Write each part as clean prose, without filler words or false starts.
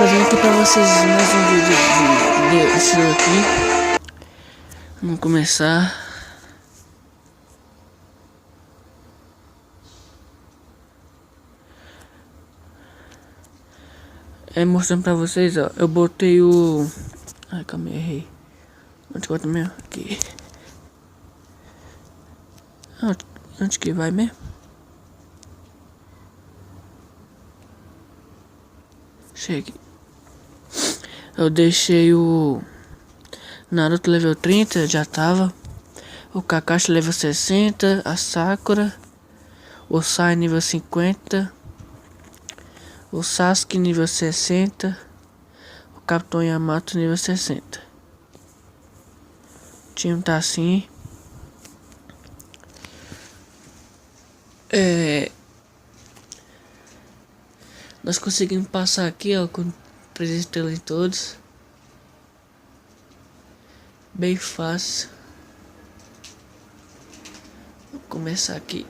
trazendo aqui pra vocês mais um vídeo de estilo aqui. Vamos começar. Mostrando pra vocês, ó. Eu botei o... Ai, calma aí, errei. Onde bota mesmo? Aqui. Onde que vai mesmo? Chegue. Eu deixei o Naruto level 30, já tava. O Kakashi level 60, a Sakura, o Sai nível 50, o Sasuke nível 60, o Capitão Yamato nível 60. O time tá assim. Nós conseguimos passar aqui, ó, com 3 estrelas em todos. Bem fácil. Vou começar aqui.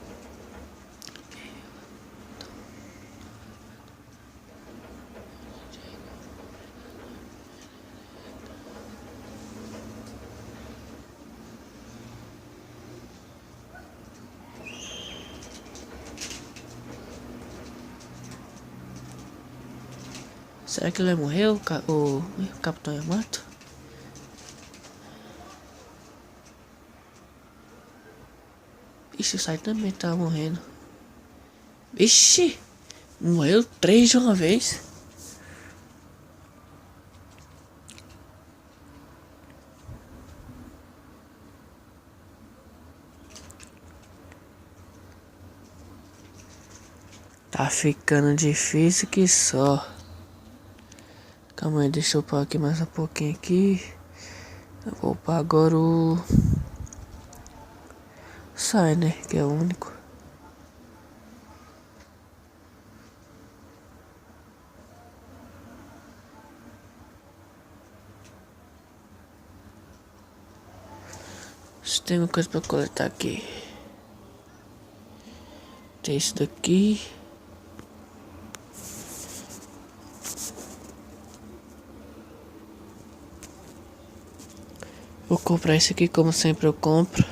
Será que ele vai morrer, o Capitão Yamato? Ixi, o Sai também tá morrendo. Ixi! Morreu 3 de uma vez. Tá ficando difícil que só. Calma aí, deixa eu upar aqui mais um pouquinho aqui. Eu vou upar agora o... Sai, né? Que é o único. Se tem uma coisa pra coletar aqui. Tem isso daqui. Vou comprar esse aqui como sempre eu compro.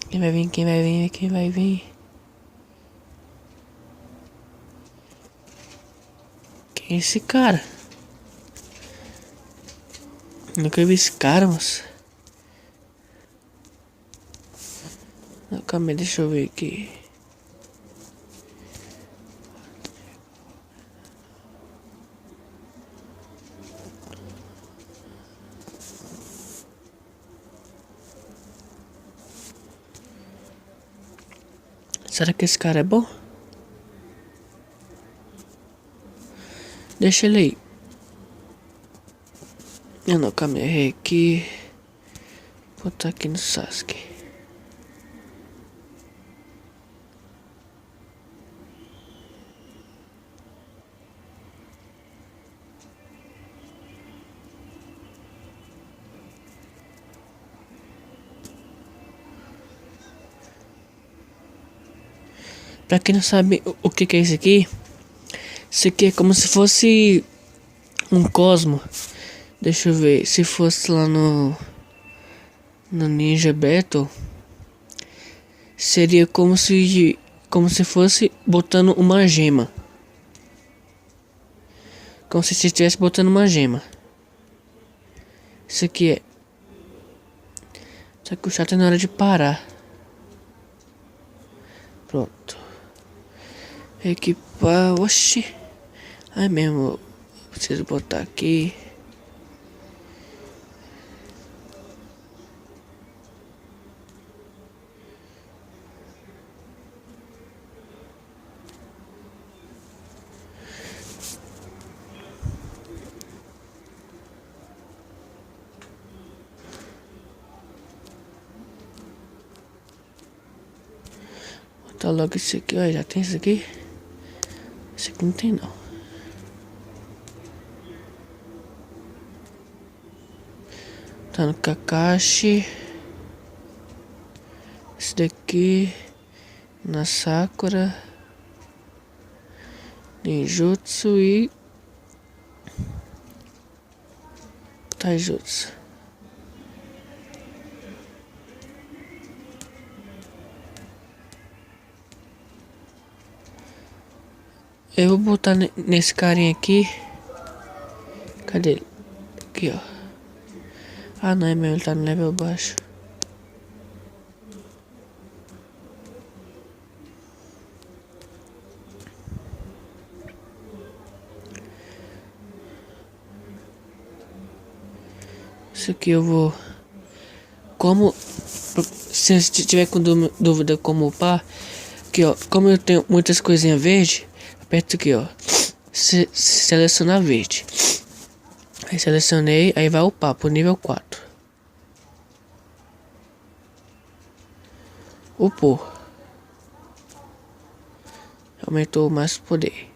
Quem vai vir, quem vai vir, quem vai vir? Quem é esse cara? Nunca vi esse cara, moça. Calma aí, deixa eu ver aqui. Será que esse cara é bom? Deixa ele aí. Eu não, calma aí, errei aqui. Vou botar aqui no Sasuke. Pra quem não sabe o que é isso aqui é como se fosse um cosmo. Deixa eu ver, se fosse lá no Ninja Battle, seria como se fosse botando uma gema. Como se você estivesse botando uma gema. Isso aqui é. Só que o chato é na hora de parar. Pronto. Equipar. Oxi. Ai mesmo. Preciso botar aqui. Botar logo isso aqui. Olha, já tem isso aqui. Esse aqui não tem não. Tá no Kakashi. Esse daqui. Na Sakura. Ninjutsu e Taijutsu. Eu vou botar nesse carinha aqui. Cadê ele? Aqui, ó. Ah, não é mesmo, ele tá no level baixo. Isso aqui eu vou... Como... Se você tiver com dúvida como upar... Aqui, ó. Como eu tenho muitas coisinhas verdes... Aperto aqui, ó. Selecionar verde. Aí selecionei, aí vai upar pro nível 4. Upou. Aumentou mais o poder.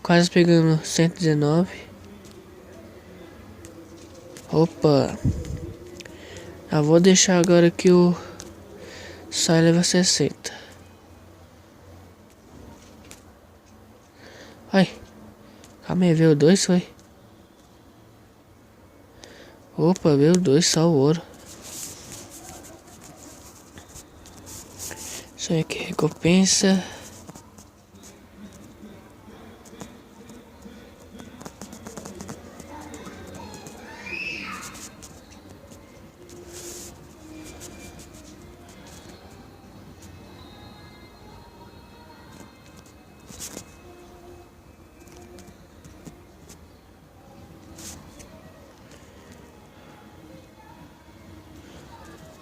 Quase pegando 119. Opa. Eu vou deixar agora que o sai leva 60. Ai. Calma aí, veio 2, foi? Opa, veio 2, só o ouro. Isso aí que recompensa.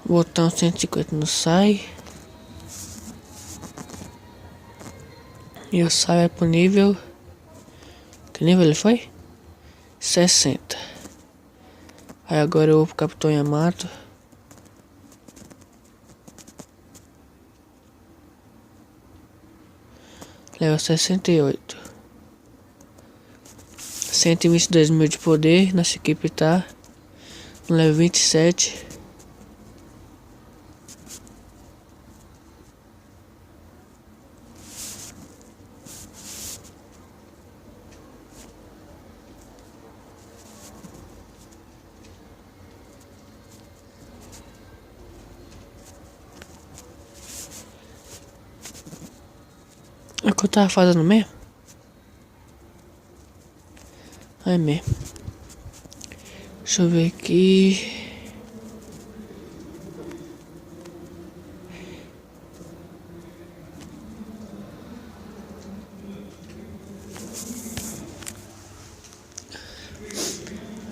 Botar um 150 no sai. E o sai é pro nível. Que nível ele foi? 60. Aí agora eu vou pro Capitão Yamato. Level 68. 122 mil de poder. Nossa equipe tá no level 27. É o que eu tava fazendo mesmo? É mesmo. Deixa eu ver aqui.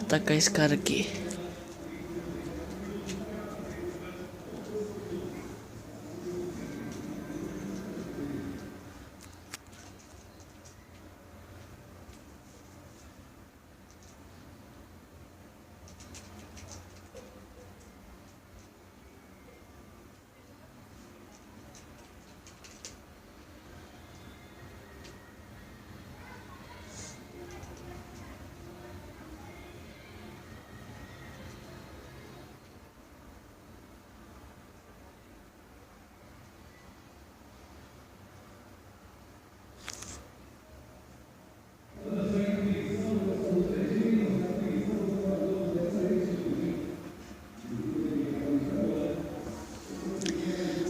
Atacar esse cara aqui.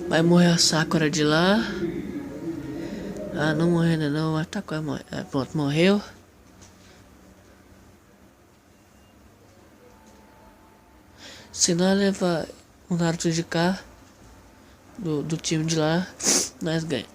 Vai morrer a Sakura de lá. Ah, não morreu ainda não, mas tá quase morrendo. Ah, pronto, morreu. Se nós levar o Naruto de cá, do time de lá, nós ganhamos.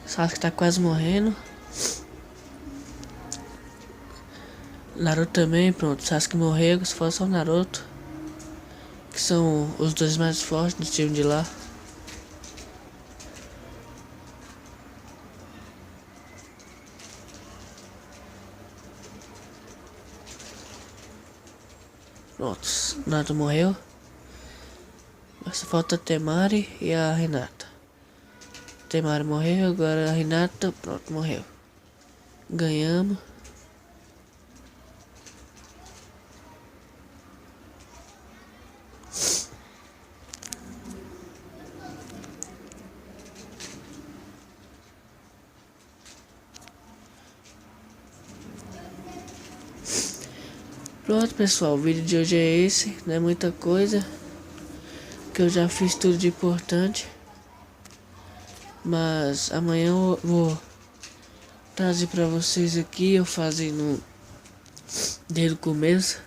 Sasuke tá quase morrendo. Naruto também, pronto. Sasuke morreu, se for só o Naruto. Que são os dois mais fortes do time de lá. Pronto, Naruto morreu. Só falta a Temari e a Renata. Temari morreu, agora a Renata, pronto, morreu. Ganhamos. Pronto, pessoal, o vídeo de hoje é esse, não é muita coisa, que eu já fiz tudo de importante, mas amanhã eu vou trazer pra vocês aqui, eu fazendo desde o começo,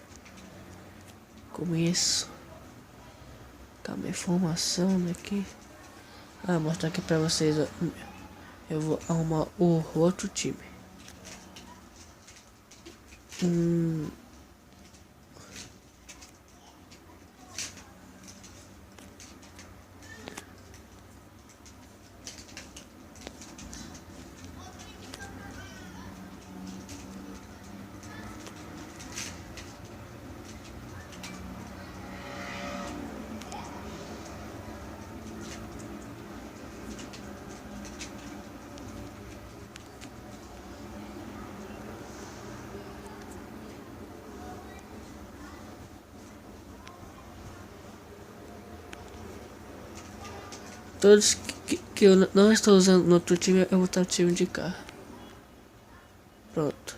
calma, informação aqui, mostrar aqui pra vocês, ó. Eu vou arrumar o outro time. Todos que eu não estou usando no outro time, eu vou estar no time de cá. Pronto.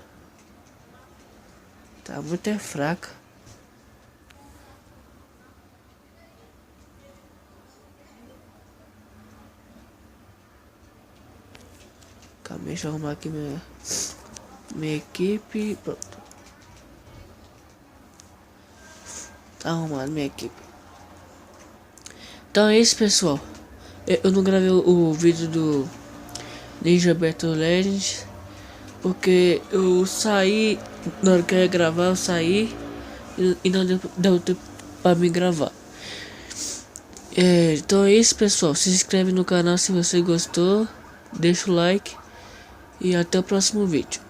Tá muito fraca. Calma, deixa eu arrumar aqui minha equipe. Pronto. Tá arrumado minha equipe. Então é isso, pessoal. Eu não gravei o vídeo do Ninja Battle Legends porque eu saí, na hora que eu ia gravar eu saí e não deu tempo pra me gravar. Então é isso, pessoal, se inscreve no canal se você gostou, deixa o like e até o próximo vídeo.